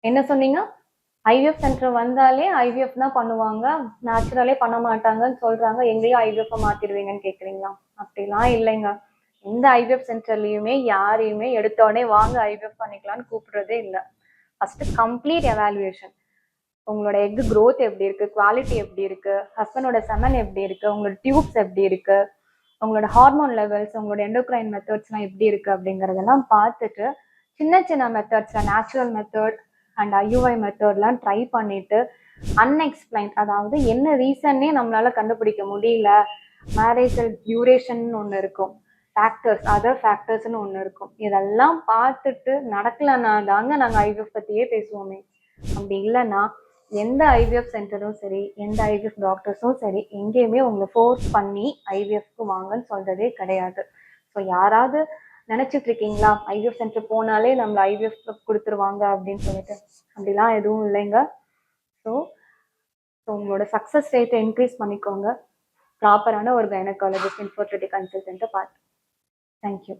என்ன சொன்னீங்க? IVF centre வந்தாலே ஐவிஎஃப் தான் பண்ணுவாங்க. நேச்சுரலே பண்ண மாட்டாங்கன்னு சொல்றாங்க. எங்கேயும் ஐவிஎஃப் மாத்திருவீங்கன்னு கேட்குறீங்களா? அப்படிலாம் இல்லைங்க. எந்த ஐவிஎஃப் சென்டர்லயுமே யாரையுமே எடுத்த உடனே வாங்க ஐவிஎஃப் பண்ணிக்கலாம்னு கூப்பிடுறதே இல்ல. First complete evaluation. உங்களோட எக் growth எப்படி இருக்கு? குவாலிட்டி எப்படி இருக்கு? ஹஸ்பண்டோட செமன் எப்படி இருக்கு? உங்களோட டியூப்ஸ் எப்படி இருக்கு? உங்களோட ஹார்மோன் லெவல்ஸ், உங்களோட எண்டோக்ரைன் மெத்தட்ஸ்லாம் எப்படி இருக்கு அப்படிங்கிறதெல்லாம் பார்த்துட்டு சின்ன சின்ன மெத்தட்ஸ்ல நேச்சுரல் மெத்தட் அண்ட் ஐயுஐ மெத்தட்லாம் ட்ரை பண்ணிட்டு அன்எக்ஸ்பிளைன்ட், அதாவது என்ன ரீசன்னே நம்மளால கண்டுபிடிக்க முடியல. மேரேஜல் டியூரேஷன் ஒன்று இருக்கும், ஃபேக்டர்ஸ் அதர் ஃபேக்டர்ஸ்னு ஒன்று இருக்கும். இதெல்லாம் பார்த்துட்டு நடக்கலன்னா தாங்க நாங்கள் ஐவிஎஃப் பற்றியே பேசுவோமே. அப்படி இல்லைன்னா எந்த ஐவிஎஃப் சென்டரும் சரி, எந்த ஐவிஎஃப் டாக்டர்ஸும் சரி, எங்கேயுமே உங்களை ஃபோர்ஸ் பண்ணி ஐவிஎஃப்க்கு வாங்கன்னு சொல்றதே கிடையாது. ஸோ யாராவது நினைச்சிட்டு இருக்கீங்களா ஐவிஎஃப் சென்டர் போனாலே நம்மள ஐவிஎஃப் கொடுத்துருவாங்க அப்படின்னு சொல்லிட்டு? அப்படிலாம் எதுவும் இல்லைங்க. ஸோ உங்களோட சக்ஸஸ் ரேட்டை இன்க்ரீஸ் பண்ணிக்கோங்க. ப்ராப்பரான ஒரு கைனகாலஜிஸ்ட் இன்ஃபர்டிலிட்டி கன்சல்டன்ட்டை பார்த்து. தேங்க்யூ.